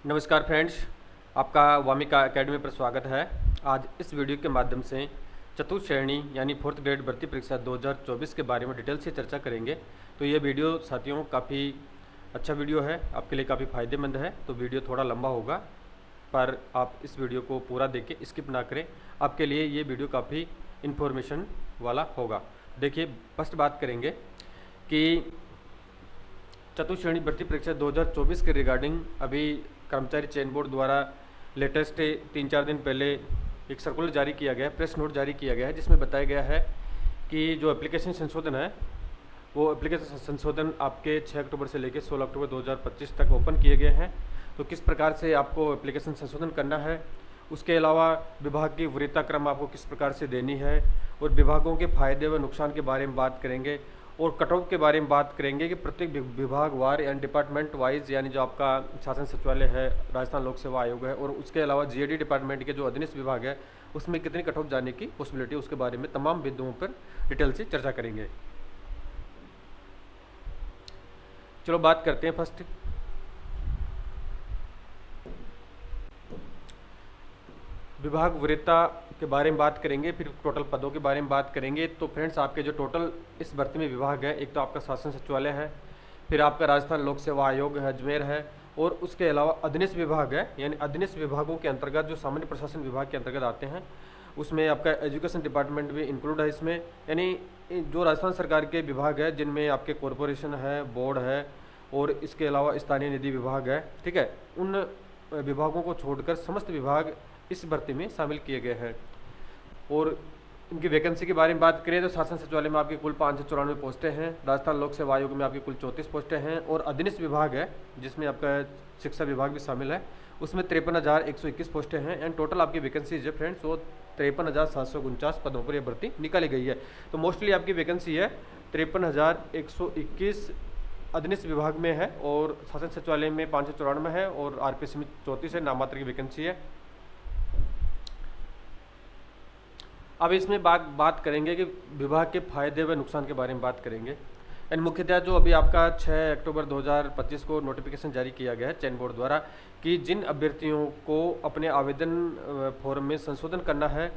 नमस्कार फ्रेंड्स, आपका वामिका एकेडमी पर स्वागत है। आज इस वीडियो के माध्यम से चतुर्थ श्रेणी यानी फोर्थ ग्रेड भर्ती परीक्षा 2024 के बारे में डिटेल से चर्चा करेंगे। तो ये वीडियो साथियों काफ़ी अच्छा वीडियो है, आपके लिए काफ़ी फ़ायदेमंद है। तो वीडियो थोड़ा लंबा होगा, पर आप इस वीडियो को पूरा देखें, स्किप ना करें। आपके लिए ये वीडियो काफ़ी इन्फॉर्मेशन वाला होगा। देखिए, फर्स्ट बात करेंगे कि चतुर्थ श्रेणी भर्ती परीक्षा 2024 के रिगार्डिंग अभी कर्मचारी चयन बोर्ड द्वारा लेटेस्ट 3-4 दिन पहले एक सर्कुलर जारी किया गया है, प्रेस नोट जारी किया गया है, जिसमें बताया गया है कि जो एप्लीकेशन संशोधन है वो एप्लीकेशन संशोधन आपके 6 अक्टूबर से लेकर 16 अक्टूबर 2025 तक ओपन किए गए हैं। तो किस प्रकार से आपको एप्लीकेशन संशोधन करना है, उसके अलावा विभाग की वरीयता क्रम आपको किस प्रकार से देनी है, और विभागों के फायदे व नुकसान के बारे में बात करेंगे, और कट ऑफ के बारे में बात करेंगे कि प्रत्येक विभाग वार यानी डिपार्टमेंट वाइज, यानी जो आपका शासन सचिवालय है, राजस्थान लोक सेवा आयोग है, और उसके अलावा जीएडी डिपार्टमेंट के जो अधीनस्थ विभाग है उसमें कितनी कट ऑफ जाने की पॉसिबिलिटी, उसके बारे में तमाम बिंदुओं पर डिटेल से चर्चा करेंगे। चलो बात करते हैं फर्स्ट विभाग वरीयता के बारे में बात करेंगे, फिर टोटल पदों के बारे में बात करेंगे। तो फ्रेंड्स, आपके जो टोटल इस भर्ती में विभाग है, एक तो आपका शासन सचिवालय है, फिर आपका राजस्थान लोक सेवा आयोग है अजमेर है, और उसके अलावा अधीनस्थ विभाग है, यानी अधीनस्थ विभागों के अंतर्गत जो सामान्य प्रशासन विभाग के अंतर्गत आते हैं, उसमें आपका एजुकेशन डिपार्टमेंट भी इंक्लूड है इसमें। यानी जो राजस्थान सरकार के विभाग है जिनमें आपके कॉरपोरेशन है, बोर्ड है, और इसके अलावा स्थानीय निधि विभाग है, ठीक है, उन विभागों को छोड़कर समस्त विभाग इस भर्ती में शामिल किए गए हैं। और इनकी वैकेंसी के बारे में बात करें तो शासन सचिवालय में आपकी कुल 594 पोस्टें हैं, राजस्थान लोक सेवा आयोग में आपकी कुल 34 पोस्टें हैं, और अधीनस्थ विभाग है जिसमें आपका शिक्षा विभाग भी शामिल है, उसमें 53,121 पोस्टें हैं। एंड टोटल आपकी वैकेंसीज है फ्रेंड्स वो 53,749 पदों पर यह भर्ती निकाली गई है। तो मोस्टली आपकी वैकेंसी है 53,121 अधीनस्थ विभाग में है, और शासन सचिवालय में 594 है, और आरपीसी में 34 है, नाममात्र की वैकेंसी है। अब इसमें बात करेंगे कि विभाग के फायदे व नुकसान के बारे में बात करेंगे। एंड मुख्यतः जो अभी आपका 6 अक्टूबर 2025 को नोटिफिकेशन जारी किया गया है चयन बोर्ड द्वारा कि जिन अभ्यर्थियों को अपने आवेदन फॉर्म में संशोधन करना है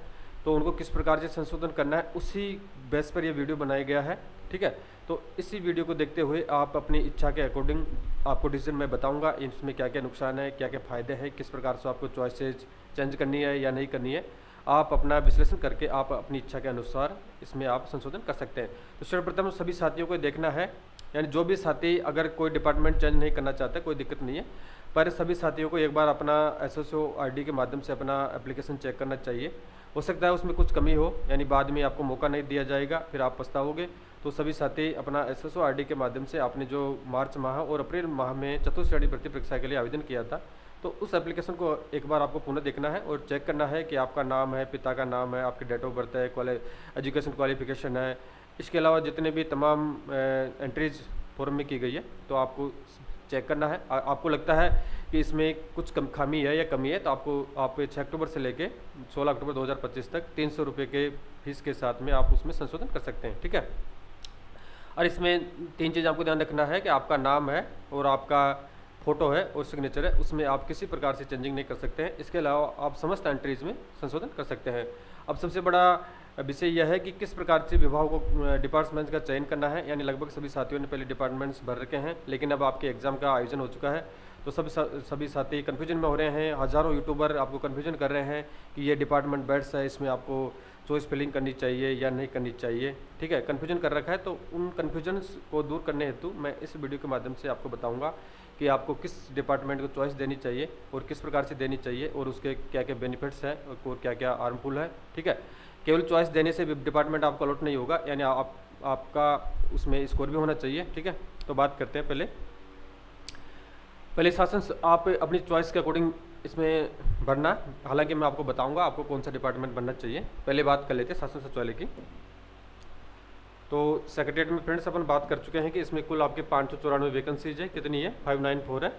तो उनको किस प्रकार से संशोधन करना है, उसी बेस पर यह वीडियो बनाया गया है, ठीक है। तो इसी वीडियो को देखते हुए आप अपनी इच्छा के अकॉर्डिंग आपको डिसीजन मैं बताऊंगा इसमें क्या क्या नुकसान है, क्या क्या फ़ायदे हैं, किस प्रकार से आपको चॉइसेज चेंज करनी है या नहीं करनी है। आप अपना विश्लेषण करके आप अपनी इच्छा के अनुसार इसमें आप संशोधन कर सकते हैं। तो सर्वप्रथम सभी साथियों को देखना है, यानी जो भी साथी अगर कोई डिपार्टमेंट चेंज नहीं करना चाहते कोई दिक्कत नहीं है, पर सभी साथियों को एक बार अपना एसएसओ आईडी के माध्यम से अपना एप्लीकेशन चेक करना चाहिए। हो सकता है उसमें कुछ कमी हो, यानी बाद में आपको मौका नहीं दिया जाएगा, फिर आप पछताओगे। तो सभी साथी अपना एसएसओ आईडी के माध्यम से आपने जो मार्च माह और अप्रैल माह में चतुर्थ श्रेणी भर्ती परीक्षा के लिए आवेदन किया था, तो उस एप्लीकेशन को एक बार आपको पुनः देखना है और चेक करना है कि आपका नाम है, पिता का नाम है, आपकी डेट ऑफ बर्थ है, एजुकेशन क्वालिफिकेशन है, इसके अलावा जितने भी तमाम एंट्रीज फॉर्म में की गई है तो आपको चेक करना है। आपको लगता है कि इसमें कुछ खामी है या कमी है तो आप 6 अक्टूबर से लेके 16 अक्टूबर 2025 तक 300 रुपये के फीस के साथ में आप उसमें संशोधन कर सकते हैं, ठीक है। और इसमें 3 चीज़ आपको ध्यान रखना है कि आपका नाम है और आपका फोटो है और सिग्नेचर है, उसमें आप किसी प्रकार से चेंजिंग नहीं कर सकते हैं। इसके अलावा आप समस्त एंट्रीज में संशोधन कर सकते हैं। अब सबसे बड़ा विषय यह है कि किस प्रकार से विभाग को डिपार्टमेंट्स का चयन करना है, यानी लगभग सभी साथियों ने पहले डिपार्टमेंट्स भर रखे हैं, लेकिन अब आपके एग्जाम का आयोजन हो चुका है तो सभी साथी कन्फ्यूजन में हो रहे हैं। हज़ारों यूट्यूबर आपको कन्फ्यूजन कर रहे हैं कि ये डिपार्टमेंट बैड्स है, इसमें आपको चॉइस फिलिंग करनी चाहिए या नहीं करनी चाहिए, ठीक है, कन्फ्यूजन कर रखा है। तो उन कन्फ्यूजन्स को दूर करने हेतु मैं इस वीडियो के माध्यम से आपको बताऊंगा कि आपको किस डिपार्टमेंट को चॉइस देनी चाहिए और किस प्रकार से देनी चाहिए, और उसके क्या क्या बेनिफिट्स हैं और क्या क्या हार्मफुल है, ठीक है। केवल चॉइस देने से डिपार्टमेंट आपको अलॉट नहीं होगा, यानी आपका उसमें स्कोर भी होना चाहिए, ठीक है। तो बात करते हैं पहले शासन आप अपनी चॉइस के अकॉर्डिंग इसमें भरना, हालांकि मैं आपको बताऊंगा आपको कौन सा डिपार्टमेंट बनना चाहिए। पहले बात कर लेते हैं शासन सचिवालय की। तो सेक्रेटरीट में फ्रेंड्स अपन बात कर चुके हैं कि इसमें कुल आपके 594 वैकेंसीज है, कितनी है 594 है।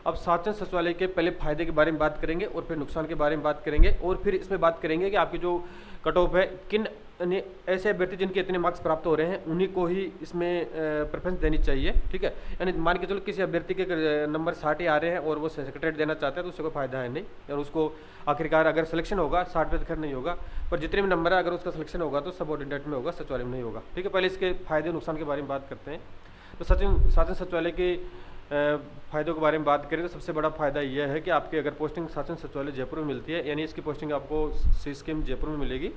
अब शासन सचिवालय के पहले फायदे के बारे में बात करेंगे और फिर नुकसान के बारे में बात करेंगे, और फिर इसमें बात करेंगे कि आपकी जो कट ऑफ है किन यानी ऐसे अभ्यर्थी जिनके इतने मार्क्स प्राप्त हो रहे हैं उन्हीं को ही इसमें प्रेफरेंस देनी चाहिए, ठीक है। यानी मान के चलो किसी अभ्यर्थी के नंबर 60 ही आ रहे हैं और वो सेक्रेटरीट देना चाहता है तो उससे कोई फायदा है नहीं, और उसको आखिरकार अगर सिलेक्शन होगा 60 पे तो खैर नहीं होगा, पर जितने भी नंबर है अगर उसका सिलेक्शन होगा तो सबऑर्डिनेट में होगा, सचिवालय में नहीं होगा, ठीक है। पहले इसके फायदे नुकसान के बारे में बात करते हैं। तो शासन सचिवालय के फायदों के बारे में बात करें तो सबसे बड़ा फायदा यह है कि आपकी अगर पोस्टिंग शासन सचिवालय जयपुर में मिलती है, यानी इसकी पोस्टिंग आपको सी स्कीम जयपुर में मिलेगी,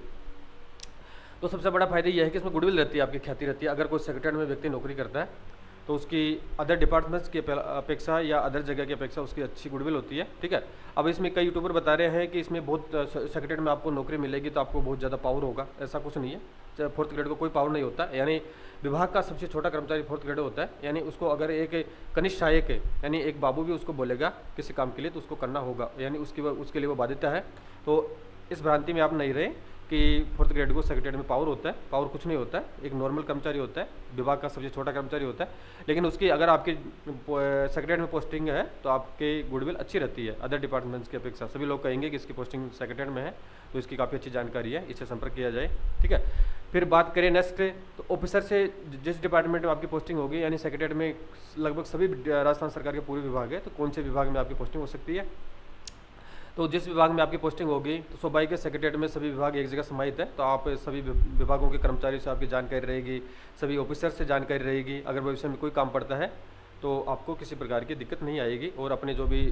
तो सबसे बड़ा फायदा यह है कि इसमें गुडविल रहती है, आपकी ख्याति रहती है। अगर कोई सेक्रेटरीट में व्यक्ति नौकरी करता है तो उसकी अदर डिपार्टमेंट्स की अपेक्षा या अदर जगह की अपेक्षा उसकी अच्छी गुडविल होती है, ठीक है। अब इसमें कई यूट्यूबर बता रहे हैं कि इसमें बहुत सेक्रेटरीट में आपको नौकरी मिलेगी तो आपको बहुत ज़्यादा पावर होगा, ऐसा कुछ नहीं है। फोर्थ ग्रेड को कोई पावर नहीं होता, यानी विभाग का सबसे छोटा कर्मचारी फोर्थ ग्रेड होता है, यानी उसको अगर एक कनिष्ठ सहायक है यानी एक बाबू भी उसको बोलेगा किसी काम के लिए तो उसको करना होगा, यानी उसके लिए वो बाध्यता है। तो इस भ्रांति में आप नहीं रहे कि फोर्थ ग्रेड को सेक्रेटरीट में पावर होता है, पावर कुछ नहीं होता है, एक नॉर्मल कर्मचारी होता है, विभाग का सबसे छोटा कर्मचारी होता है। लेकिन उसकी अगर आपकी सेक्रेटरीट में पोस्टिंग है तो आपकी गुडविल अच्छी रहती है अदर डिपार्टमेंट्स की अपेक्षा। सभी लोग कहेंगे कि इसकी पोस्टिंग सेक्रेटरीट में है तो इसकी काफ़ी अच्छी जानकारी है, इससे संपर्क किया जाए, ठीक है। फिर बात करें नेक्स्ट, तो ऑफिसर से जिस डिपार्टमेंट में आपकी पोस्टिंग होगी, यानी सेक्रेटरीट में लगभग सभी राजस्थान सरकार के पूरे विभाग है, तो कौन से विभाग में आपकी पोस्टिंग हो सकती है। तो जिस विभाग में आपकी पोस्टिंग होगी तो स्वाभाविक है सेक्रेटरीट में सभी विभाग एक जगह समाहित है, तो आप सभी विभागों के कर्मचारी से आपकी जानकारी रहेगी, सभी ऑफिसर से जानकारी रहेगी। अगर भविष्य में कोई काम पड़ता है तो आपको किसी प्रकार की दिक्कत नहीं आएगी और अपने जो भी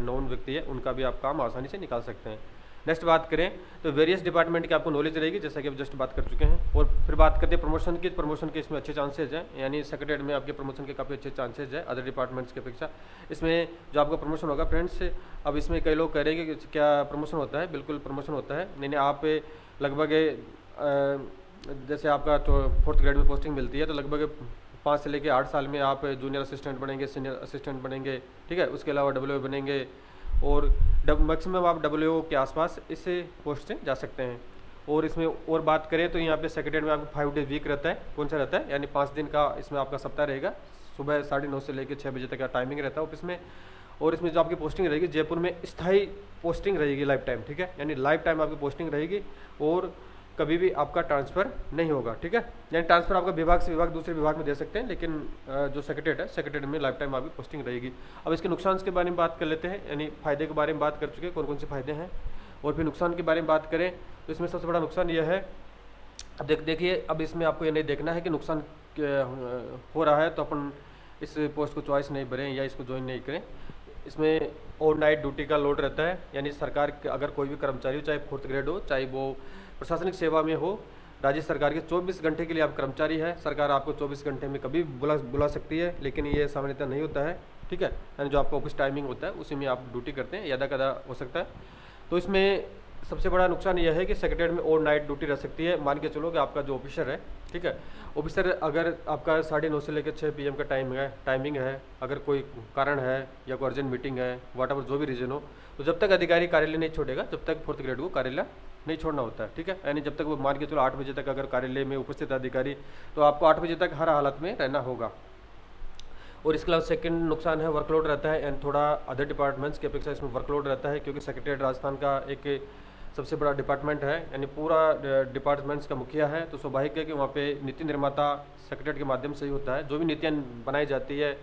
नॉन व्यक्ति है उनका भी आप काम आसानी से निकाल सकते हैं। नेक्स्ट बात करें तो वेरियस डिपार्टमेंट की आपको नॉलेज रहेगी, जैसा कि अब जस्ट बात कर चुके हैं। और फिर बात करते हैं प्रमोशन के इसमें अच्छे चांसेज हैं, यानी सेक्रेटरीट में आपके प्रमोशन के काफ़ी अच्छे चांसेज है अदर डिपार्टमेंट्स की अपेक्षा। इसमें जो आपका प्रमोशन होगा फ्रेंड्स, अब इसमें कई लोग कह रहे हैं कि क्या प्रमोशन होता है, बिल्कुल प्रमोशन होता है। नहीं, आप लगभग जैसे आपका तो फोर्थ ग्रेड में पोस्टिंग मिलती है तो लगभग 5 से लेकर 8 साल में आप जूनियर असिस्टेंट बनेंगे, सीनियर असिस्टेंट बनेंगे, ठीक है। उसके अलावा डब्ल्यू बनेंगे और मैक्सिमम आप डब्ल्यू के आसपास इससे पोस्ट से जा सकते हैं। और इसमें और बात करें तो यहाँ पे सेक्रेटरीट में आपको 5 डे वीक रहता है। कौन सा रहता है, यानी 5 दिन का इसमें आपका सप्ताह रहेगा, सुबह 9:30 से लेकर 6 बजे तक का टाइमिंग रहता है ऑफिस में। और इसमें जो आपकी पोस्टिंग रहेगी जयपुर में स्थायी पोस्टिंग रहेगी लाइफ टाइम, ठीक है, यानी लाइफ टाइम आपकी पोस्टिंग रहेगी और कभी भी आपका ट्रांसफ़र नहीं होगा, ठीक है। यानी ट्रांसफ़र आपका विभाग से विभाग दूसरे विभाग में दे सकते हैं, लेकिन जो सेक्रेटरीट है सेक्रेटरीट में लाइफ टाइम आपकी पोस्टिंग रहेगी। अब इसके नुकसान के बारे में बात कर लेते हैं, यानी फ़ायदे के बारे में बात कर चुके हैं कौन कौन से फ़ायदे हैं। और फिर नुकसान के बारे में बात करें तो इसमें सबसे बड़ा नुकसान यह है, अब देखिए अब इसमें आपको ये नहीं देखना है कि नुकसान हो रहा है तो अपन इस पोस्ट को चॉइस नहीं भरें या इसको ज्वाइन नहीं करें। इसमें ओवरनाइट ड्यूटी का लोड रहता है, यानी सरकार अगर कोई भी कर्मचारी हो, चाहे फोर्थ ग्रेड हो, चाहे वो प्रशासनिक सेवा में हो, राज्य सरकार के 24 घंटे के लिए आप कर्मचारी है, सरकार आपको 24 घंटे में कभी बुला सकती है, लेकिन ये सामान्यतः नहीं होता है, ठीक है। यानी जो आपका ऑफिस टाइमिंग होता है उसी में आप ड्यूटी करते हैं, यदा कदा हो सकता है। तो इसमें सबसे बड़ा नुकसान यह है कि सेक्रेटरीट में ओवरनाइट ड्यूटी रह सकती है। मान के चलो कि आपका जो ऑफिसर है, ठीक है, ऑफिसर अगर आपका 9:30 से लेकर 6 PM का टाइमिंग है, अगर कोई कारण है या कोई अर्जेंट मीटिंग है, व्हाटएवर जो भी रीजन हो, तो जब तक अधिकारी कार्यालय नहीं छोड़ेगा तब तक फोर्थ ग्रेड को कार्यालय नहीं छोड़ना होता है, ठीक है। यानी जब तक वो मान के चलो 8 बजे तक अगर कार्यालय में उपस्थित अधिकारी, तो आपको 8 बजे तक हर हालत में रहना होगा। और इसके अलावा सेकंड नुकसान है वर्कलोड रहता है, एंड थोड़ा अदर डिपार्टमेंट्स की अपेक्षा इसमें वर्कलोड रहता है, क्योंकि सेक्रेटरीट राजस्थान का एक सबसे बड़ा डिपार्टमेंट है, यानी पूरा डिपार्टमेंट्स का मुखिया है, तो स्वाभाविक है कि वहाँ पे नीति निर्माता सेक्रेटरीट के माध्यम से ही होता है। जो भी नीतियाँ बनाई जाती है,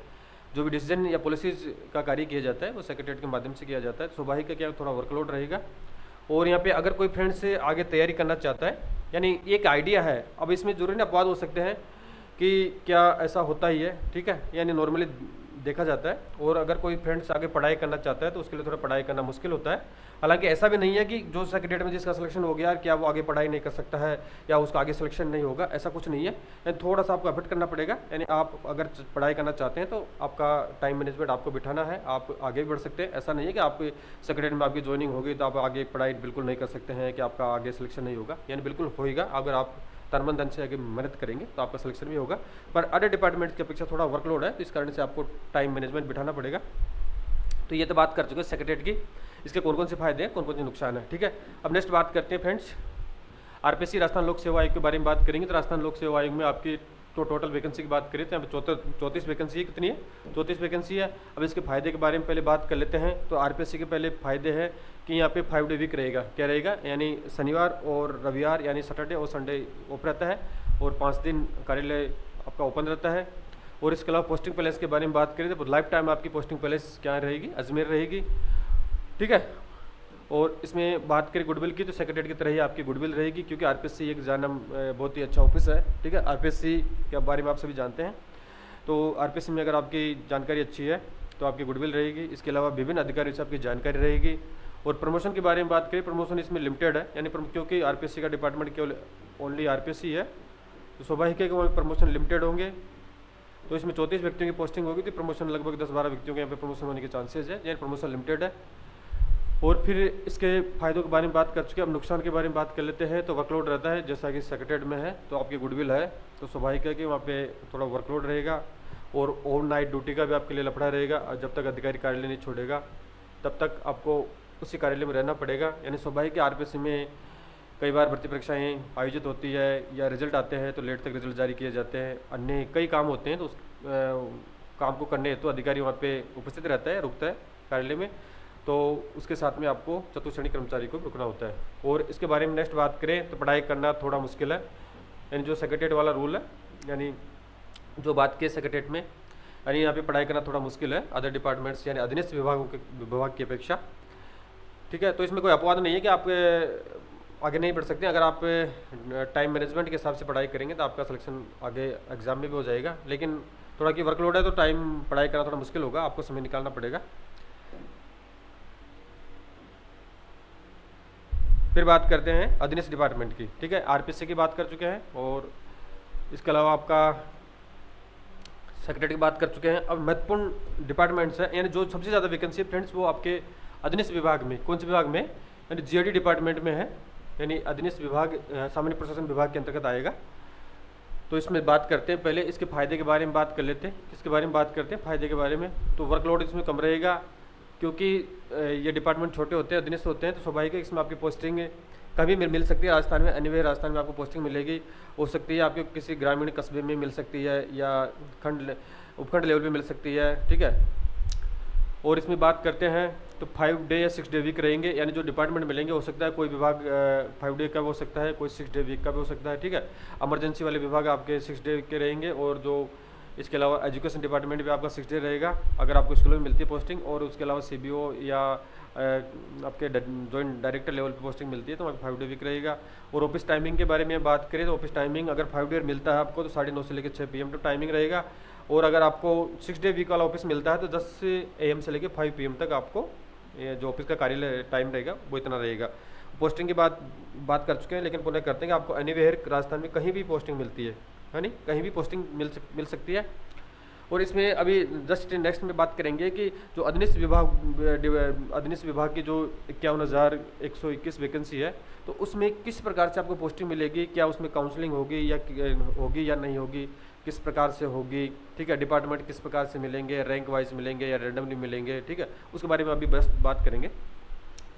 जो भी डिसीजन या पॉलिसीज़ का कार्य किया जाता है वो सेक्रेटरीट के माध्यम से किया जाता है। स्वाभाविक है कि थोड़ा वर्कलोड रहेगा। और यहाँ पे अगर कोई फ्रेंड से आगे तैयारी करना चाहता है, यानी एक आइडिया है, अब इसमें जरूरी ना अपवाद हो सकते हैं कि क्या ऐसा होता ही है, ठीक है, यानी नॉर्मली देखा जाता है। और अगर कोई फ्रेंड्स आगे पढ़ाई करना चाहता है तो उसके लिए थोड़ा पढ़ाई करना मुश्किल होता है। हालांकि ऐसा भी नहीं है कि जो सेक्रेटरीट में जिसका सिलेक्शन हो गया क्या वो आगे पढ़ाई नहीं कर सकता है या उसका आगे सिलेक्शन नहीं होगा, ऐसा कुछ नहीं है। यानी थोड़ा सा आपको एफर्ट करना पड़ेगा, यानी आप अगर पढ़ाई करना चाहते हैं तो आपका टाइम मैनेजमेंट आपको बिठाना है, आप आगे भी बढ़ सकते हैं। ऐसा नहीं है कि आप सेक्रेटरीट में आपकी ज्वाइनिंग होगी तो आप आगे पढ़ाई बिल्कुल नहीं कर सकते हैं कि आपका आगे सिलेक्शन नहीं होगा, यानी बिल्कुल होगा। अगर आप तन धन से आगे मेहनत करेंगे तो आपका सिलेक्शन भी होगा, पर अदर डिपार्टमेंट की अपेक्षा थोड़ा वर्कलोड है, तो इस कारण से आपको टाइम मैनेजमेंट बिठाना पड़ेगा। तो ये तो बात कर चुके हैं सेक्रेटरीट की, इसके कौन कौन से फायदे हैं, कौन कौन से नुकसान है, ठीक है। अब नेक्स्ट बात करते हैं फ्रेंड्स, आरपीएससी राजस्थान लोक सेवा आयोग के बारे में बात करेंगे। तो राजस्थान लोक सेवा आयोग में आपकी तो टोटल वैकेंसी की बात करें तो यहाँ पे 34 वैकेंसी है। कितनी है? 34 वैकेंसी है। अब इसके फायदे के बारे में पहले बात कर लेते हैं। तो आरपीएससी के पहले फायदे हैं कि यहाँ पे 5 डे वीक रहेगा। क्या रहेगा? यानी शनिवार और रविवार यानी सैटरडे और संडे ऑफ रहता है और 5 दिन कार्यालय आपका ओपन रहता है। और इसके अलावा पोस्टिंग प्लेस के बारे में बात करें तो लाइफ टाइम आपकी पोस्टिंग प्लेस क्या रहेगी? अजमेर रहेगी। ठीक है। और इसमें बात करें गुडविल की तो सेक्रेटरीट की तरह ही आपकी गुडविल रहेगी, क्योंकि आरपीएससी एक जानम बहुत ही अच्छा ऑफिस है। ठीक है। आरपीएससी के बारे में आप सभी जानते हैं। तो आरपीएससी में अगर आपकी जानकारी अच्छी है तो आपकी गुडविल रहेगी। इसके अलावा विभिन्न अधिकारियों से आपकी जानकारी रहेगी। और प्रमोशन के बारे में बात करें, प्रमोशन इसमें लिमिटेड है, यानी क्योंकि आरपीएससी का डिपार्टमेंट केवल ओनली आरपीएससी है तो स्वाभाविक है कि वहाँ प्रमोशन लिमिटेड होंगे। तो इसमें 34 व्यक्तियों की पोस्टिंग होगी तो प्रमोशन लगभग 10-12 व्यक्तियों के यहाँ पे प्रमोशन होने के चांसेस है, यानी प्रमोशन लिमिटेड है। और फिर इसके फायदों के बारे में बात कर चुके हैं। अब नुकसान के बारे में बात कर लेते हैं। तो वर्कलोड रहता है, जैसा कि सेक्रेटरीट में है तो आपकी गुडविल है तो स्वाभाविक है कि वहाँ पे थोड़ा वर्कलोड रहेगा। और ओवरनाइट ड्यूटी का भी आपके लिए लफड़ा रहेगा, और जब तक अधिकारी कार्यालय नहीं छोड़ेगा तब तक आपको उसी कार्यालय में रहना पड़ेगा। यानी स्वाभाविक है आरपीएससी में कई बार भर्ती परीक्षाएँ आयोजित होती है या रिजल्ट आते हैं तो लेट तक रिजल्ट जारी किए जाते हैं, अन्य कई काम होते हैं तो उस काम को करने हेतु अधिकारी वहाँ पे उपस्थित रहता है, रुकता है कार्यालय में। तो उसके साथ में आपको चतुर्श्रेणी कर्मचारी को रुकना होता है। और इसके बारे में नेक्स्ट बात करें तो पढ़ाई करना थोड़ा मुश्किल है, यानी जो सेक्रेटरीट वाला रूल है, यानी जो बात की सेक्रेटरीट में, यानी यहाँ पे पढ़ाई करना थोड़ा मुश्किल है अदर डिपार्टमेंट्स यानी अधीनस्थ विभाग की अपेक्षा। ठीक है। तो इसमें कोई अपवाद नहीं है कि आप आगे नहीं बढ़ सकते। अगर आप टाइम मैनेजमेंट के हिसाब से पढ़ाई करेंगे तो आपका सिलेक्शन आगे एग्जाम में भी हो जाएगा, लेकिन थोड़ा की वर्कलोड है तो टाइम पढ़ाई करना थोड़ा मुश्किल होगा, आपको समय निकालना पड़ेगा। फिर बात करते हैं अधीनस्थ डिपार्टमेंट की। ठीक है। आरपीएससी की बात कर चुके हैं और इसके अलावा आपका सेक्रेटरी की बात कर चुके हैं। अब महत्वपूर्ण डिपार्टमेंट्स है, यानी जो सबसे ज़्यादा वैकेंसी है फ्रेंड्स वो आपके अधीनस्थ विभाग में, कौन से विभाग में? यानी जीआरडी डिपार्टमेंट में है, यानी अधीनस्थ विभाग सामान्य प्रशासन विभाग के अंतर्गत आएगा। तो इसमें बात करते हैं, पहले इसके फायदे के बारे में बात कर लेते हैं। किसके बारे में बात करते हैं? फायदे के बारे में। तो वर्कलोड इसमें कम रहेगा, क्योंकि ये डिपार्टमेंट छोटे होते हैं, अधीनस्थ होते हैं, तो स्वाभाविक है इसमें आपकी पोस्टिंग कभी मिल सकती है। राजस्थान में अन्य राजस्थान में आपको पोस्टिंग मिलेगी, हो सकती है आपको किसी ग्रामीण कस्बे में मिल सकती है या उपखंड लेवल पे मिल सकती है। ठीक है। और इसमें बात करते हैं तो 5 डे या 6 डे वीक रहेंगे, यानी जो डिपार्टमेंट मिलेंगे हो सकता है कोई विभाग 5 डे का भी हो सकता है, कोई 6 डे वीक का भी हो सकता है। ठीक है। इमरजेंसी वाले विभाग आपके 6 डे के रहेंगे, और जो इसके अलावा एजुकेशन डिपार्टमेंट भी आपका 6 डे रहेगा अगर आपको स्कूल में मिलती है पोस्टिंग, और उसके अलावा सीबीओ या आपके जॉइंट डायरेक्टर लेवल पे पोस्टिंग मिलती है तो वहाँ 5 डे वीक रहेगा। और ऑफिस टाइमिंग के बारे में बात करें तो ऑफिस टाइमिंग अगर 5 डे मिलता है आपको तो 9:30 से लेकर 6 PM तक टाइमिंग रहेगा, और अगर आपको 6 डे वीक वाला ऑफिस मिलता है तो 10 AM से लेकर 5 PM तक आपको जो ऑफिस का कार्यालय टाइम रहेगा वो इतना रहेगा। पोस्टिंग की बात कर चुके हैं, लेकिन पुनः करते हैं कि आपको एनीवेयर राजस्थान में कहीं भी पोस्टिंग मिलती है नहीं, कहीं भी पोस्टिंग मिल सकती है। और इसमें अभी जस्ट नेक्स्ट में बात करेंगे कि जो अधीनस्थ विभाग की जो 51,121 वैकेंसी है तो उसमें किस प्रकार से आपको पोस्टिंग मिलेगी, क्या उसमें काउंसलिंग होगी या नहीं होगी, किस प्रकार से होगी। ठीक है। डिपार्टमेंट किस प्रकार से मिलेंगे, रैंक वाइज मिलेंगे या रैंडमली मिलेंगे। ठीक है। उसके बारे में अभी बस बात करेंगे।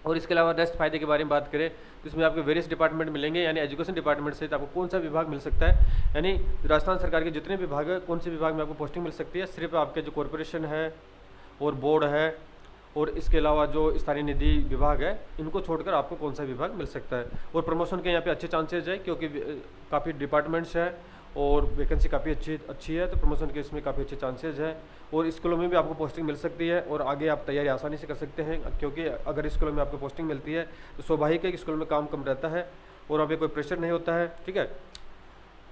और इसके अलावा नेक्स्ट फायदे के बारे में बात करें तो इसमें आपको वेरियस डिपार्टमेंट मिलेंगे, यानी एजुकेशन डिपार्टमेंट से आपको कौन सा विभाग मिल सकता है, यानी राजस्थान सरकार के जितने विभाग है कौन से विभाग में आपको पोस्टिंग मिल सकती है। सिर्फ आपके जो कॉरपोरेशन है और बोर्ड है और इसके अलावा जो स्थानीय निधि विभाग है इनको छोड़कर आपको कौन सा विभाग मिल सकता है। और प्रमोशन के यहाँ पे अच्छे चांसेज है, क्योंकि काफ़ी डिपार्टमेंट्स है और वैकेंसी काफ़ी अच्छी है, तो प्रमोशन के इसमें काफ़ी अच्छे चांसेज है। और स्कूलों में भी आपको पोस्टिंग मिल सकती है और आगे आप तैयारी आसानी से कर सकते हैं, क्योंकि अगर स्कूलों में आपको पोस्टिंग मिलती है तो स्वाभाविक है कि स्कूल में काम कम रहता है और वहाँ पे कोई प्रेशर नहीं होता है। ठीक है।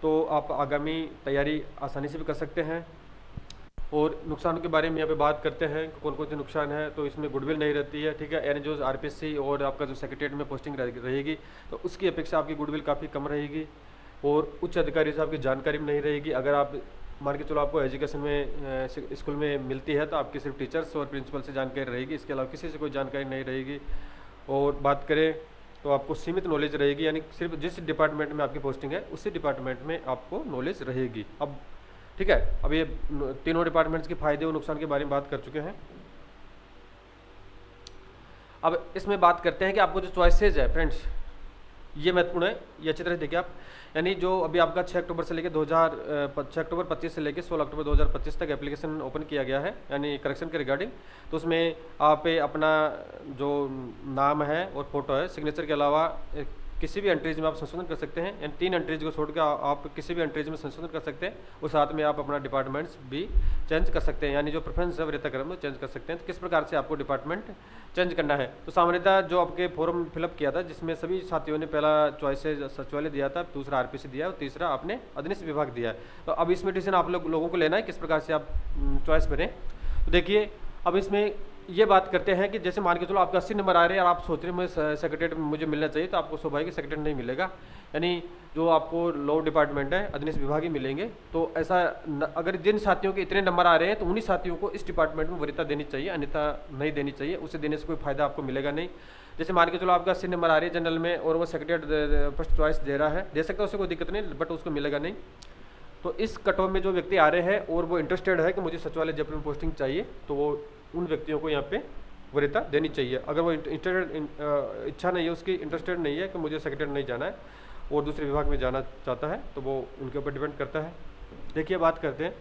तो आप आगामी तैयारी आसानी से भी कर सकते हैं। और नुकसान के बारे में यहाँ पे बात करते हैं कौन कौन से नुकसान है। तो इसमें गुडविल नहीं रहती है। ठीक है। यानी जो आरपीएससी और आपका जो सेक्रेटरीट में पोस्टिंग रहेगी तो उसकी अपेक्षा आपकी गुडविल काफ़ी कम रहेगी, और उच्च अधिकारी से आपकी जानकारी भी नहीं रहेगी। अगर आप मान के चलो आपको एजुकेशन में स्कूल में मिलती है तो आपकी सिर्फ टीचर्स और प्रिंसिपल से जानकारी रहेगी, इसके अलावा किसी से कोई जानकारी नहीं रहेगी। और बात करें तो आपको सीमित नॉलेज रहेगी, यानी सिर्फ जिस डिपार्टमेंट में आपकी पोस्टिंग है उसी डिपार्टमेंट में आपको नॉलेज रहेगी। अब ठीक है। अब ये तीनों डिपार्टमेंट्स के फायदे और नुकसान के बारे में बात कर चुके हैं। अब इसमें बात करते हैं कि आपको जो चॉइसेज है फ्रेंड्स ये महत्वपूर्ण है, ये अच्छी तरह देखिए आप। यानी जो अभी आपका 6 अक्टूबर से लेकर 6 अक्टूबर 25 से लेकर 16 अक्टूबर 2025 तक एप्लीकेशन ओपन किया गया है, यानी करेक्शन के रिगार्डिंग। तो उसमें आप अपना जो नाम है और फोटो है, सिग्नेचर के अलावा किसी भी एंट्रीज में आप संशोधन कर सकते हैं, यानी 3 एंट्रीज को छोड़कर आप किसी भी एंट्रीज में संशोधन कर सकते हैं, और साथ में आप अपना डिपार्टमेंट्स भी चेंज कर सकते हैं, यानी जो प्रेफरेंस है वरीयता क्रम में चेंज कर सकते हैं। तो किस प्रकार से आपको डिपार्टमेंट चेंज करना है, तो सामान्यतः जो आपके फॉर्म फिलअप किया था जिसमें सभी साथियों ने पहला चॉइस सचिवालय दिया था, दूसरा आरपीसी दिया और तीसरा आपने अधीनस्थ विभाग दिया है। तो अब इसमें डिसीजन आप लोगों को लेना है किस प्रकार से आप चॉइस करें। तो देखिए अब इसमें ये बात करते हैं कि जैसे मान के चलो आपके 80 नंबर आ रहे हैं और आप सोच रहे हैं मुझे सेक्रेटरीट मुझे मिलना चाहिए, तो आपको स्वाभाविक सेक्रेटरी नहीं मिलेगा, यानी जो आपको लॉ डिपार्टमेंट है अधीनस्थ विभाग ही मिलेंगे। तो ऐसा अगर जिन साथियों के इतने नंबर आ रहे हैं तो उन्हीं साथियों को इस डिपार्टमेंट में वरीयता देनी चाहिए, अन्यथा नहीं देनी चाहिए, उसे देने से कोई फायदा आपको मिलेगा नहीं। जैसे मान के चलो आपका 80 नंबर आ रही है जनरल में और वो सेक्रेटरी फर्स्ट चॉइस दे रहा है, दे सकता है, उससे कोई दिक्कत नहीं, बट उसको मिलेगा नहीं। तो इस कट ऑफ में जो व्यक्ति आ रहे हैं और वो इंटरेस्टेड है कि मुझे सचिवालय जयपुर में पोस्टिंग चाहिए, तो वो उन व्यक्तियों को यहाँ पे वरीयता देनी चाहिए। अगर वो इच्छा नहीं है, उसकी इंटरेस्टेड नहीं है कि मुझे सेक्रेटरी नहीं जाना है और दूसरे विभाग में जाना चाहता है, तो वो उनके ऊपर डिपेंड करता है। देखिए बात करते हैं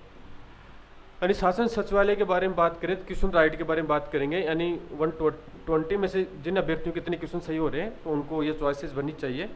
यानी शासन सचिवालय के बारे में बात करें तो क्वेश्चन राइट के बारे में बात करेंगे, यानी 120 में से जिन अभ्यर्थियों के इतने क्वेश्चन सही हो रहे हैं तो उनको ये चॉइसेस बननी चाहिए।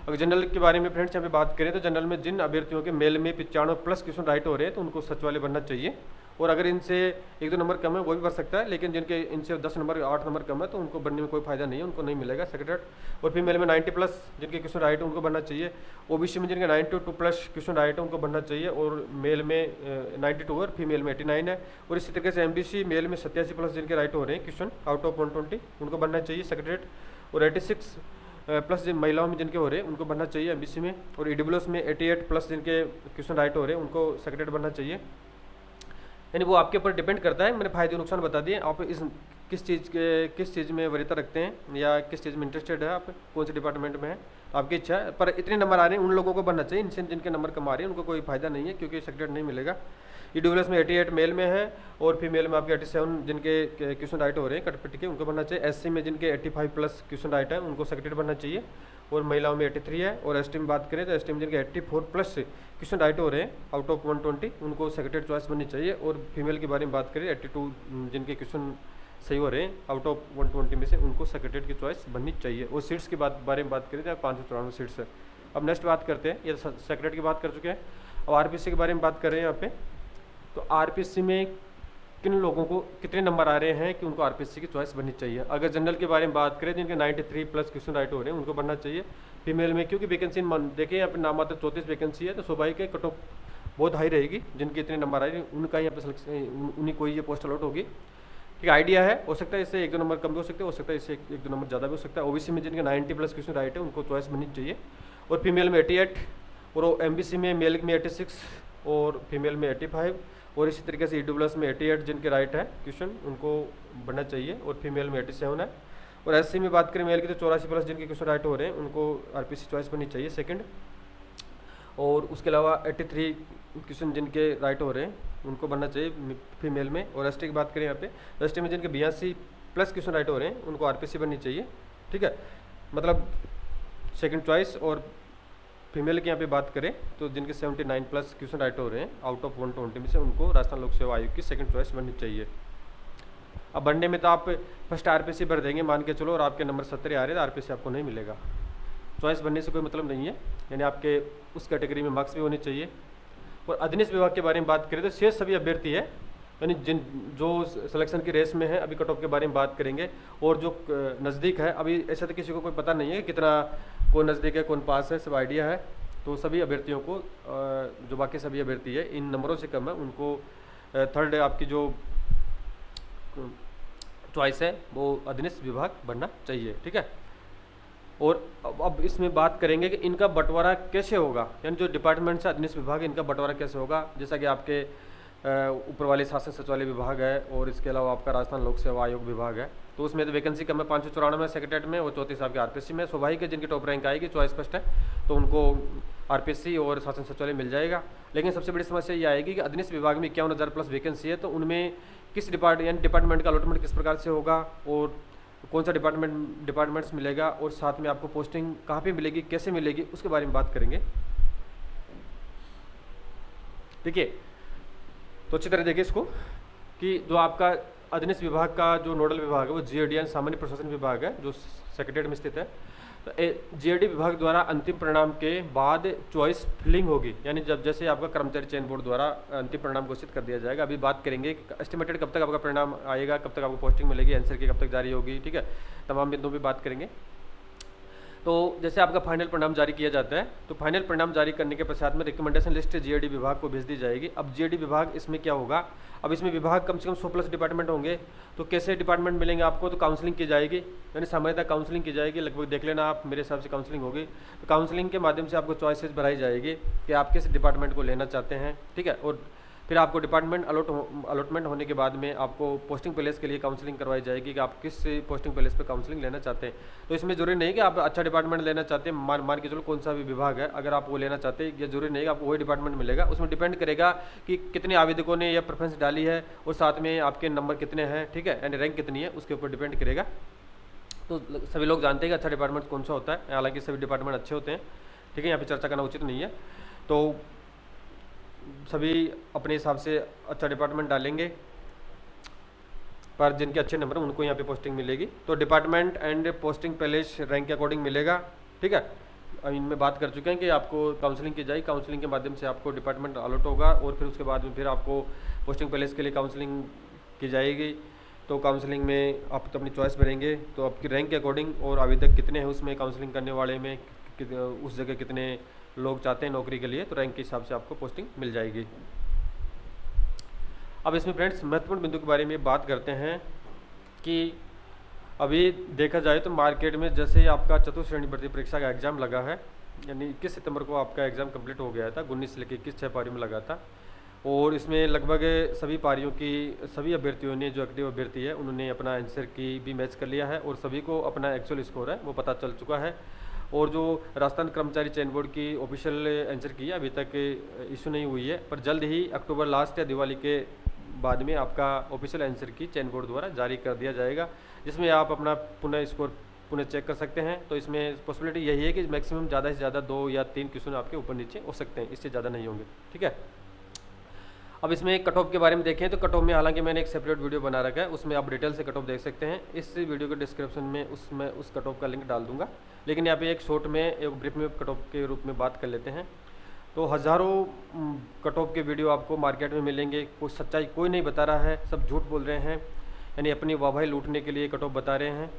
अगर जनरल के बारे में फ्रेंड्स यहाँ पे बात करें तो जनरल में जिन अभ्यर्थियों के मेल में 95+ क्वेश्चन राइट हो रहे हैं तो उनको सचिवालय बनना चाहिए, और अगर इनसे 1-2 नंबर कम है वो भी भर सकता है, लेकिन जिनके इनसे 10 नंबर 8 नंबर कम है तो उनको बनने में कोई फायदा नहीं है, उनको नहीं मिलेगा सेक्रेटरी। और फीमेल में 90+ जिनके क्वेश्चन राइट है उनको बनना चाहिए, ओबीसी में जिनके 92+ क्वेश्चन राइट है उनको बनना चाहिए, और मेल में 92 और फीमेल में 89 है। और इसी तरीके से एमबीसी मेल में 87+ जिनके राइट हो रहे हैं क्वेश्चन आउट ऑफ 120 उनको बनना चाहिए सेक्रेटरी, और 86+ जिन महिलाओं में जिनके हो रहे हैं उनको बनना चाहिए एमबीसी में, और ईडब्ल्यूएस में 88+ जिनके क्वेश्चन राइट हो रहे हैं उनको सेक्रेटरी बनना चाहिए। यानी वो आपके ऊपर डिपेंड करता है, मैंने फायदे नुकसान बता दिए, आप इस किस चीज़ में वरीयता रखते हैं या किस चीज़ में इंटरेस्टेड है, आप कौन से डिपार्टमेंट में है, आपकी इच्छा है। पर इतने नंबर आ रहे हैं उन लोगों को बनना चाहिए, इनसे जिनके नंबर कम आ रहे हैं उनको कोई फायदा नहीं है, क्योंकि सेक्रेटरी नहीं मिलेगा। ईडब्ल्यूएस में 88 मेल में है और फीमेल में आपके 87 जिनके क्वेश्चन राइट हो रहे हैं कटपट्टी के उनको बनना चाहिए। एससी में जिनके 85+ क्वेश्चन राइट है उनको सेक्रेटरी बनना चाहिए, और महिलाओं में 83 है। और एसटी में बात करें तो एसटी में जिनके 84+ क्वेश्चन राइट हो रहे हैं आउट ऑफ 120 उनको सेक्रेटरी चॉइस बननी चाहिए। और फीमेल के बारे में बात करें 82 जिनके क्वेश्चन सही हो रहे हैं आउट ऑफ 120 में से उनको सेक्रेटरी की चॉइस बननी चाहिए। और सीट्स की बारे में बात करें तो 594 सीट्स है। अब नेक्स्ट बात करते हैं, ये सेक्रेटरी की बात कर चुके हैं, अब आरपीसी के बारे में बात कर रहे हैं यहाँ पे। तो आरपीसी में किन लोगों को कितने नंबर आ रहे हैं कि उनको आरपीसी की चॉइस बननी चाहिए। अगर जनरल के बारे में बात करें जिनके 93+ क्वेश्चन राइट हो रहे हैं उनको बनना चाहिए। फीमेल में क्योंकि वैकेंसी देखिए यहाँ पे नामात्र 34 वैकेंसी है, तो स्वाभाविक है कट ऑफ बहुत हाई रहेगी, जिनके इतने नंबर आए उनका यहाँ पे सिलेक्शन उन्हीं को ये पोस्ट अलॉट होगी। ठीक आइडिया है, हो सकता है इससे 1-2 नंबर कम भी हो सकता है इससे 1-2 नंबर ज़्यादा भी हो सकता है। ओबीसी में जिनके 90+ क्वेश्चन राइट है उनको चॉइस बननी चाहिए, और फीमेल में 88, और एमबीसी में मेल में 86 और फीमेल में 85, और इसी तरीके से ईडब्ल्यूएस में 88 जिनके राइट है क्वेश्चन उनको बनना चाहिए, और फीमेल में 87 है। और एससी में बात करें मेल की तो 84+ जिनके क्वेश्चन राइट हो रहे हैं उनको आरपीसी चॉइस बननी चाहिए सेकंड। और उसके अलावा 83 क्वेश्चन जिनके राइट हो रहे हैं उनको बनना चाहिए फीमेल में। और एसटी की बात करें यहाँ पे एसटी में जिनके 82+ क्वेश्चन राइट हो रहे हैं उनको आरपीसी बननी चाहिए, ठीक है, मतलब सेकंड चॉइस। और फीमेल की यहाँ पे बात करें तो जिनके 79+ क्वेश्चन राइट हो रहे हैं आउट ऑफ 120 में से उनको राजस्थान लोक सेवा आयोग की सेकंड चॉइस बननी चाहिए। अब बनने में तो आप फर्स्ट आरपीसी भर देंगे मान के चलो, और आपके नंबर 70 आ रहे हैं तो आरपीसी आपको नहीं मिलेगा। चॉइस बनने से कोई मतलब नहीं है, यानी आपके उस कैटेगरी में मार्क्स भी होने चाहिए। और अधीनस्थ विभाग के बारे में बात करें तो शेष सभी अभ्यर्थी है, यानी जो सिलेक्शन की रेस में है, अभी कट ऑफ के बारे में बात करेंगे। और जो नज़दीक है, अभी ऐसा तो किसी को कोई पता नहीं है कितना कौन नज़दीक है कौन पास है, सब आइडिया है। तो सभी अभ्यर्थियों को जो बाकी सभी अभ्यर्थी है इन नंबरों से कम है उनको थर्ड आपकी जो चॉइस है वो अधीनस्थ विभाग बनना चाहिए, ठीक है। और अब इसमें बात करेंगे कि इनका बंटवारा कैसे होगा, यानी जो डिपार्टमेंट से अधीनस्थ विभाग इनका बंटवारा कैसे होगा। जैसा कि आपके ऊपर वाले शासन सचिवालय विभाग है और इसके अलावा आपका राजस्थान लोक सेवा आयोग विभाग है, तो उसमें तो वैकेंसी कम है 594 सेक्रेटरीट में और 34 आपके आरपीसी में। स्वाभाविक है जिनकी टॉप रैंक आएगी चॉइस फर्स्ट है तो उनको आरपीसी और शासन सचिवालय मिल जाएगा। लेकिन सबसे बड़ी समस्या ये आएगी कि अधीनस्थ विभाग में 51,000+ वैकेंसी है, तो उनमें किस डिपार्टमेंट का अलॉटमेंट किस प्रकार से होगा और कौन सा डिपार्टमेंट्स मिलेगा, और साथ में आपको पोस्टिंग कहाँ पे मिलेगी, कैसे मिलेगी, उसके बारे में बात करेंगे। देखिए, तो अच्छी तरह देखिए इसको कि जो आपका अधीनस्थ विभाग का जो नोडल विभाग है वो जीएडी यानी सामान्य प्रशासन विभाग है, जो सेक्रेटरीट में स्थित है। तो जीएडी विभाग द्वारा अंतिम परिणाम के बाद चॉइस फिलिंग होगी, यानी जब जैसे आपका कर्मचारी चयन बोर्ड द्वारा अंतिम परिणाम घोषित कर दिया जाएगा। अभी बात करेंगे एस्टिमेटेड कब तक आपका परिणाम आएगा, कब तक आपको पोस्टिंग मिलेगी, आंसर की कब तक जारी होगी, ठीक है, तमाम बिंदुओं पर बात करेंगे। तो जैसे आपका फाइनल परिणाम जारी किया जाता है, तो फाइनल परिणाम जारी करने के पश्चात में रिकमेंडेशन लिस्ट जीएडी विभाग को भेज दी जाएगी। अब जीएडी विभाग इसमें क्या होगा, अब इसमें विभाग कम से कम 100+ डिपार्टमेंट होंगे। तो कैसे डिपार्टमेंट मिलेंगे आपको, तो काउंसलिंग की जाएगी, यानी सामान्यतः काउंसलिंग की जाएगी, लगभग देख लेना आप, मेरे हिसाब से काउंसलिंग होगी। तो काउंसलिंग के माध्यम से आपको चॉइसेस भराई जाएगी कि आप किस डिपार्टमेंट को लेना चाहते हैं, ठीक है। और फिर आपको डिपार्टमेंट अलॉटमेंट होने के बाद में आपको पोस्टिंग प्लेस के लिए काउंसलिंग करवाई जाएगी कि आप किस पोस्टिंग प्लेस पे काउंसलिंग लेना चाहते हैं। तो इसमें जरूरी नहीं कि आप अच्छा डिपार्टमेंट लेना चाहते हैं, मान के चलो कौन सा भी विभाग है, अगर आप वो लेना चाहते हैं, ये जरूरी नहीं कि आपको वही डिपार्टमेंट मिलेगा। उसमें डिपेंड करेगा कि कितने आवेदकों ने यह प्रेफरेंस डाली है और साथ में आपके नंबर कितने हैं, ठीक है, यानी रैंक कितनी है, उसके ऊपर डिपेंड करेगा। तो सभी लोग जानते हैं कि अच्छा डिपार्टमेंट कौन सा होता है, हालांकि सभी डिपार्टमेंट अच्छे होते हैं, ठीक है, यहाँ पर चर्चा करना उचित नहीं है। तो सभी अपने हिसाब से अच्छा डिपार्टमेंट डालेंगे, पर जिनके अच्छे नंबर हैं उनको यहाँ पे पोस्टिंग मिलेगी। तो department and posting place rank के अकॉर्डिंग मिलेगा, ठीक है। अब इनमें बात कर चुके हैं कि आपको काउंसलिंग की जाएगी, काउंसलिंग के माध्यम से आपको डिपार्टमेंट अलॉट होगा और फिर उसके बाद में फिर आपको पोस्टिंग प्लेस के लिए काउंसलिंग की जाएगी। तो काउंसलिंग में आप तो अपनी चॉइस भरेंगे, तो आपकी रैंक के अकॉर्डिंग और आवेदक कितने हैं उसमें काउंसलिंग करने वाले में, उस जगह कितने लोग चाहते हैं नौकरी के लिए, तो रैंक के हिसाब से आपको पोस्टिंग मिल जाएगी। अब इसमें फ्रेंड्स महत्वपूर्ण बिंदु के बारे में बात करते हैं कि अभी देखा जाए तो मार्केट में जैसे आपका चतुर्थ श्रेणी भर्ती परीक्षा का एग्जाम लगा है, यानी 21 सितंबर को आपका एग्जाम कंप्लीट हो गया था, 19 से लेकर 21 6 पारियों में लगा था। और इसमें लगभग सभी पारियों की सभी अभ्यर्थियों ने, जो एक्टिव अभ्यर्थी है, उन्होंने अपना आंसर की भी मैच कर लिया है और सभी को अपना एक्चुअल स्कोर है वो पता चल चुका है। और जो राजस्थान कर्मचारी चयन बोर्ड की ऑफिशियल आंसर की अभी तक इशू नहीं हुई है, पर जल्द ही अक्टूबर लास्ट या दिवाली के बाद में आपका ऑफिशियल आंसर की चयन बोर्ड द्वारा जारी कर दिया जाएगा, जिसमें आप अपना पुनः स्कोर पुनः चेक कर सकते हैं। तो इसमें पॉसिबिलिटी यही है कि मैक्सिमम ज़्यादा से ज़्यादा 2 या 3 क्वेश्चन आपके ऊपर नीचे हो सकते हैं, इससे ज़्यादा नहीं होंगे, ठीक है। अब इसमें कट ऑफ के बारे में देखें तो कट ऑफ में हालांकि मैंने एक सेपरेट वीडियो बना रखा है, उसमें आप डिटेल से कट ऑफ देख सकते हैं। इस वीडियो के डिस्क्रिप्शन में उसमें उस कट ऑफ का लिंक डाल दूंगा, लेकिन यहाँ पे एक शॉर्ट में एक ब्रीफ में कट ऑफ के रूप में बात कर लेते हैं। तो हज़ारों कट ऑफ के वीडियो आपको मार्केट में मिलेंगे, कोई सच्चाई कोई नहीं बता रहा है, सब झूठ बोल रहे हैं, यानी अपनी वाहवाही लूटने के लिए कट ऑफ बता रहे हैं।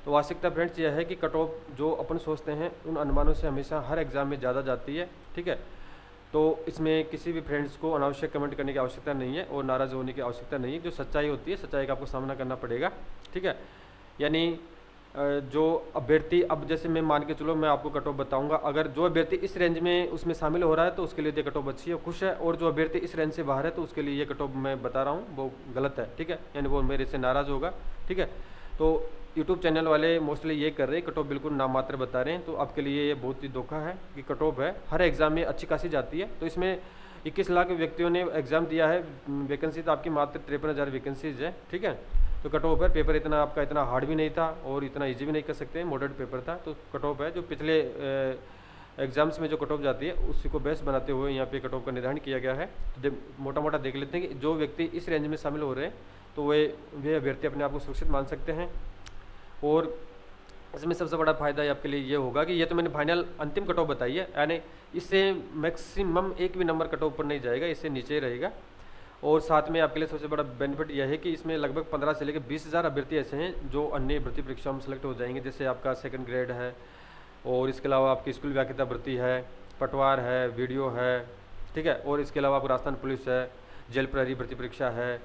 तो वास्तविकता फ्रेंड्स यह है कि कट ऑफ जो अपन सोचते हैं उन अनुमानों से हमेशा हर एग्ज़ाम में ज़्यादा जाती है, ठीक है। तो इसमें किसी भी फ्रेंड्स को अनावश्यक कमेंट करने की आवश्यकता नहीं है और नाराज़ होने की आवश्यकता नहीं है। जो सच्चाई होती है, सच्चाई का आपको सामना करना पड़ेगा, ठीक है। यानी जो अभ्यर्थी, अब जैसे मैं मान के चलो मैं आपको कट ऑफ बताऊंगा, अगर जो अभ्यर्थी इस रेंज में उसमें शामिल हो रहा है तो उसके लिए ये कट ऑफ अच्छी है, खुश है, और जो अभ्यर्थी इस रेंज से बाहर है तो उसके लिए ये कट ऑफ मैं बता रहा हूँ वो गलत है, ठीक है, यानी वो मेरे से नाराज़ होगा, ठीक है। तो यूट्यूब चैनल वाले मोस्टली ये कर रहे हैं, कट ऑफ बिल्कुल नामात्र बता रहे हैं, तो आपके लिए ये बहुत ही धोखा है कि कट ऑफ है हर एग्ज़ाम में अच्छी खासी जाती है। तो इसमें 21 लाख व्यक्तियों ने एग्ज़ाम दिया है, वैकेंसी तो आपकी मात्र 53,000 वैकेंसीज है, ठीक है। तो कट ऑफ है, पेपर इतना आपका इतना हार्ड भी नहीं था और इतना ईजी भी नहीं कर सकते, मॉडरेट पेपर था। तो कट ऑफ है जो पिछले एग्जाम्स में जो कट ऑफ जाती है उसी को बेस्ट बनाते हुए यहाँ पे कट ऑफ का निर्धारण किया गया है। तो मोटा मोटा देख लेते हैं कि जो व्यक्ति इस रेंज में शामिल हो रहे हैं तो वे अभ्यर्थी अपने आप को सुरक्षित मान सकते हैं। और इसमें सबसे बड़ा फायदा आपके लिए ये होगा कि ये तो मैंने फाइनल अंतिम कट ऑफ बताई है, यानी इससे मैक्सिमम एक भी नंबर कट ऑफ पर नहीं जाएगा, इससे नीचे ही रहेगा। और साथ में आपके लिए सबसे बड़ा बेनिफिट यह है कि इसमें लगभग 15 से लेकर 20,000 अभ्यर्थी ऐसे हैं जो अन्य भर्ती परीक्षाओं में सेलेक्ट हो जाएंगे, जैसे आपका सेकंड ग्रेड है और इसके अलावा आपकी स्कूल व्याख्याता भर्ती है, पटवार है, वीडियो है, ठीक है। और इसके अलावा आपको राजस्थान पुलिस है, जेल प्रहरी भर्ती परीक्षा है,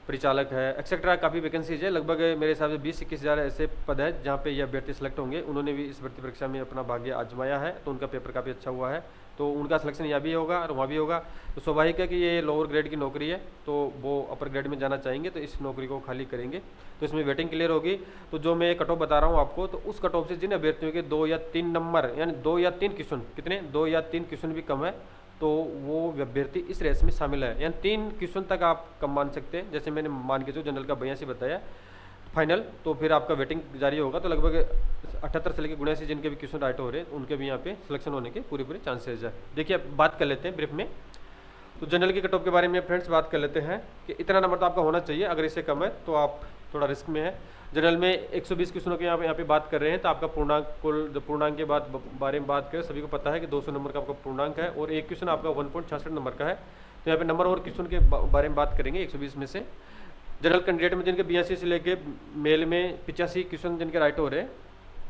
परिचालक है, एक्सेट्रा काफ़ी वैकेंसीज है। लगभग मेरे हिसाब से 20-21,000 ऐसे पद है जहाँ पे ये अभ्यर्थी सेलेक्ट होंगे। उन्होंने भी इस भर्ती परीक्षा में अपना भाग्य आजमाया है तो उनका पेपर काफ़ी अच्छा हुआ है, तो उनका सिलेक्शन यहाँ भी होगा और वहाँ भी होगा। तो स्वाभाविक है कि ये लोअर ग्रेड की नौकरी है तो वो अपर ग्रेड में जाना चाहेंगे तो इस नौकरी को खाली करेंगे, तो इसमें वेटिंग क्लियर होगी। तो जो मैं कट ऑफ बता रहा हूँ आपको, तो उस कट ऑफ से जिन अभ्यर्थियों के 2 या 3 नंबर यानी 2 या 3 क्वेश्चन, कितने 2 या 3 क्वेश्चन भी कम है, तो वो अभ्यर्थी इस रेस में शामिल है, यानी 3 क्वेश्चन तक आप कम मान सकते हैं। जैसे मैंने मान के जो जनरल का 82 बताया फाइनल, तो फिर आपका वेटिंग जारी होगा, तो लगभग 78 से लेकर 79 जिनके भी क्वेश्चन राइट हो रहे हैं उनके भी यहाँ पे सिलेक्शन होने के पूरे चांसेज है। देखिए अब बात कर लेते हैं ब्रीफ में। तो जनरल की कट ऑफ के बारे में फ्रेंड्स बात कर लेते हैं कि इतना नंबर तो आपका होना चाहिए, अगर इससे कम है तो आप थोड़ा रिस्क में है। जनरल में 120 क्वेश्चनों के यहाँ पे बात कर रहे हैं, तो आपका पूर्णांक कुल जो पूर्णांक के बारे में बात करें, सभी को पता है कि 200 नंबर का आपका पूर्णांक है और एक क्वेश्चन आपका 1.66 नंबर का है। तो यहाँ पे नंबर और क्वेश्चन के बारे में बात करेंगे 120 में से। जनरल कैंडिडेट में जिनके 82 से लेके मेल में 85 क्वेश्चन जिनके राइट हो रहे हैं,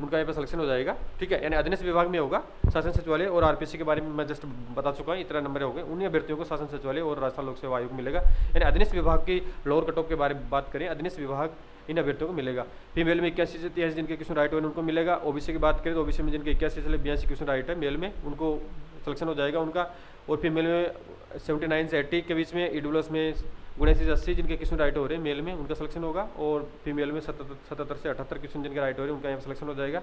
उनका यहाँ पे सिलेक्शन हो जाएगा, ठीक है। यानी अधीनस्थ विभाग में होगा। शासन सचिवालय और आरपीएससी के बारे में मैं जस्ट बता चुका हूँ, इतना नंबर हो गए। उन्हीं अभ्यर्थियों को शासन सचिवालय और राजस्थान लोक सेवा आयोग मिलेगा। यानी अधीनस्थ विभाग की लोअर कट ऑफ के बारे में बात करें, अधीनस्थ विभाग इन अभ्यर्थियों को मिलेगा। फीमेल में 81 से 83 जिनके क्वेश्चन राइट हुए उनको मिलेगा। ओबीसी की बात करें तो ओबीसी में जिनके 81 से 82 क्वेश्चन राइट है मेल में, उनको सिलेक्शन हो जाएगा उनका। और फीमेल में 79 से 80 के बीच में, ईडब्ल्यूएस में 79 से 80 जिनके क्वेश्चन राइट हो रहे हैं मेल में, उनका सिलेक्शन होगा। और फीमेल में 77 से 78 क्वेश्चन जिनके राइट हो रहे हैं, उनका यहाँ सिलेक्शन हो जाएगा।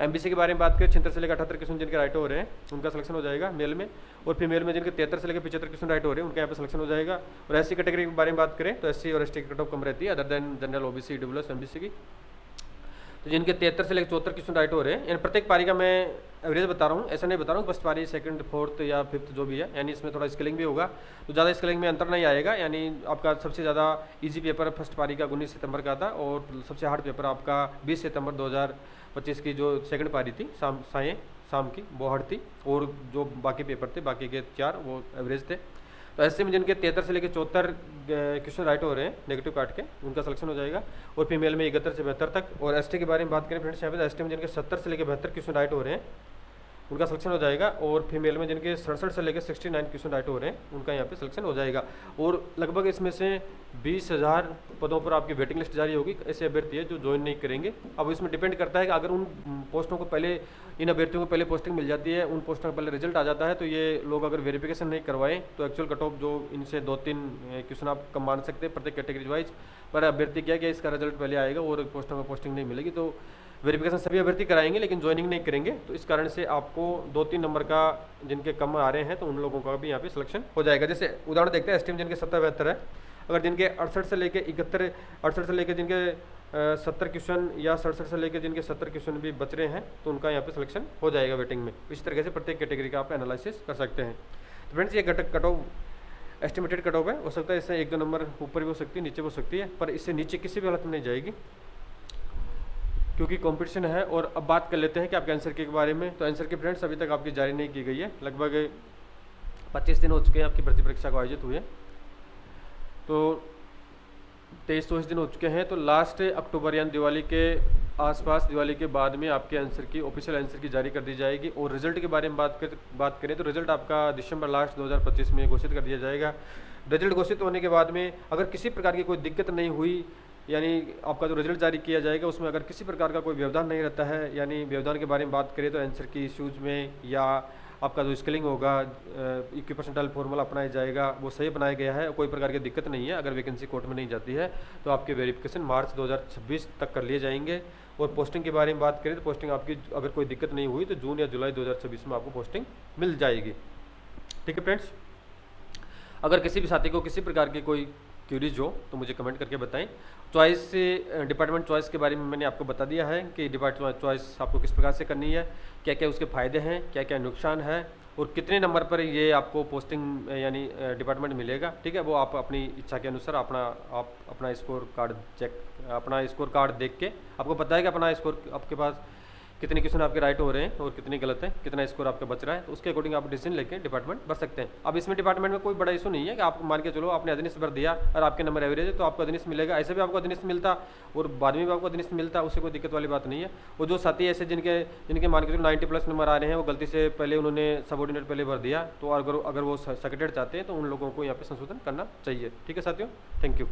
एमबीसी के बारे में बात करें, 76 से लेकर 78 क्वेश्चन जिनके राइट हो रहे हैं, उनका सिलेक्शन हो जाएगा मेल में। और फीमेल में जिनके 73 से लेकर 75 क्वेश्चन राइट हो रहे हैं, उनका यहाँ पे सिलेक्शन हो जाएगा। और एससी कैटेगरी के बारे में बात करें तो एससी और एसटी की कट ऑफ कम रहती है other than general, OBC, EWS, MBC की। तो जिनके 73 से लेकर 74 क्वेश्चन राइट हो रहे हैं, यानी प्रत्येक पारी का मैं एवरेज बता रहा हूँ, ऐसा नहीं बता रहा हूँ फर्स्ट पारी, सेकंड, फोर्थ या फिफ्थ जो भी है, यानी इसमें थोड़ा स्केलिंग भी होगा, तो ज़्यादा स्केलिंग में अंतर नहीं आएगा। यानी आपका सबसे ज़्यादा इजी पेपर फर्स्ट पारी का 19 सितंबर का था और सबसे हार्ड पेपर आपका 20 सितंबर 2025 की जो सेकंड पारी थी शाम की, वो हार्ड थी। और जो बाकी पेपर थे, बाकी के 4 वो एवरेज थे। तो ऐसे में जिनके 73 से लेकर 74 क्वेश्चन राइट हो रहे हैं नेगेटिव काट के, उनका सिलेक्शन हो जाएगा। और फीमेल में 71 से 72 तक। और एसटी के बारे में बात करें फ्रेंड्स, यहाँ पे एसटी में जिनके 70 से लेकर 72 क्वेश्चन राइट हो रहे हैं, उनका सिलेक्शन हो जाएगा। और फीमेल में जिनके 67 से लेकर 69 क्वेश्चन राइट हो रहे हैं, उनका यहाँ पे सिलेक्शन हो जाएगा। और लगभग इसमें से 20,000 पदों पर आपकी वेटिंग लिस्ट जारी होगी। ऐसे अभ्यर्थी है जो ज्वाइन नहीं करेंगे। अब इसमें डिपेंड करता है कि अगर उन पोस्टों को पहले, इन अभ्यर्थियों को पहले पोस्टिंग मिल जाती है, उन पोस्टों का पहले रिजल्ट आ जाता है, तो ये लोग अगर वेरिफिकेशन नहीं करवाएं तो एक्चुअल कट ऑफ जो इनसे 2-3 क्वेश्चन आप कम मान सकते हैं प्रत्येक कैटेगरी वाइज। पर अभ्यर्थी क्या इसका रिजल्ट पहले आएगा और पोस्टों में पोस्टिंग नहीं मिलेगी, तो वेरिफिकेशन सभी अभ्यर्थी कराएंगे लेकिन ज्वाइनिंग नहीं करेंगे। तो इस कारण से आपको 2-3 नंबर का जिनके कम आ रहे हैं, तो उन लोगों का भी यहाँ पे सिलेक्शन हो जाएगा। जैसे उदाहरण देखते हैं, एसटी में जिनके 70-72 है, अगर जिनके 68 से लेकर 71, 68 से लेकर जिनके 70 क्वेश्चन या 67 से लेकर जिनके 70 क्वेश्चन भी बच रहे हैं, तो उनका यहाँ पे सिलेक्शन हो जाएगा वेटिंग में। इस तरीके से प्रत्येक कैटेगरी का आप एनालिसिस कर सकते हैं। तो फ्रेंड्स, ये cut off estimated cut off है, हो सकता है इससे 1-2 नंबर ऊपर भी हो सकती है, नीचे भी हो सकती है, पर इससे नीचे किसी भी हालत में नहीं जाएगी क्योंकि कंपटीशन है। और अब बात कर लेते हैं कि आपके आंसर के बारे में। तो आंसर की फ्रेंड्स अभी तक आपकी जारी नहीं की गई है, लगभग 25 दिन हो चुके हैं आपकी भर्ती परीक्षा को आयोजित हुए, तो 23-24 दिन हो चुके हैं। तो लास्ट अक्टूबर यानी दिवाली के आसपास, दिवाली के बाद में आपके आंसर की ऑफिशियल आंसर की जारी कर दी जाएगी। और रिजल्ट के बारे में बात करें तो रिजल्ट आपका दिसंबर लास्ट 2025 में घोषित कर दिया जाएगा। रिजल्ट घोषित होने के बाद में अगर किसी प्रकार की कोई दिक्कत नहीं हुई, यानी आपका जो रिजल्ट जारी किया जाएगा उसमें अगर किसी प्रकार का कोई व्यवधान नहीं रहता है, यानी व्यवधान के बारे में बात करें तो आंसर की इश्यूज में या आपका जो स्केलिंग होगा, इक्विपर्सेंटाइल फॉर्मूला अपनाया जाएगा, वो सही बनाया गया है, कोई प्रकार की दिक्कत नहीं है, अगर वैकेंसी कोर्ट में नहीं जाती है, तो आपके वेरिफिकेशन मार्च 2026 तक कर लिए जाएंगे। और पोस्टिंग के बारे में बात करें तो पोस्टिंग आपकी अगर कोई दिक्कत नहीं हुई तो जून या जुलाई 2026 में आपको पोस्टिंग मिल जाएगी। ठीक है फ्रेंड्स, अगर किसी भी साथी को किसी प्रकार की कोई क्यूरीज हो तो मुझे कमेंट करके बताएं। चॉइस से डिपार्टमेंट चॉइस के बारे में मैंने आपको बता दिया है कि डिपार्टमेंट चॉइस आपको किस प्रकार से करनी है, क्या क्या उसके फ़ायदे हैं, क्या क्या नुकसान है और कितने नंबर पर ये आपको पोस्टिंग यानी डिपार्टमेंट मिलेगा। ठीक है, वो आप अपनी इच्छा के अनुसार आप अपना स्कोर कार्ड देख के आपको पता है कि अपना स्कोर आपके पास कितने क्वेश्चन आपके राइट हो रहे हैं और कितने गलत हैं, कितना स्कोर आपका बच रहा है, तो उसके अकॉर्डिंग आप डिसीजन लेके डिपार्टमेंट भर सकते हैं। अब इसमें डिपार्टमेंट में कोई बड़ा इशू नहीं है कि आप मान के चलो आपने अधीनस्थ भर दिया और आपके नंबर एवरेज है तो आपको अधीनस्थ मिलेगा, ऐसे भी आपको अधीनस्थ मिलता और बाद में भी आपको अधीनस्थ मिलता, उससे कोई दिक्कत वाली बात नहीं है। और जो साथी ऐसे जिनके मान के चलो 90+ नंबर आ रहे हैं, वो गलती से पहले उन्होंने सबऑर्डिनेट पहले भर दिया, तो अगर वो सेक्रेटरी चाहते हैं तो उन लोगों को यहाँ पे संशोधन करना चाहिए। ठीक है साथियों, थैंक यू।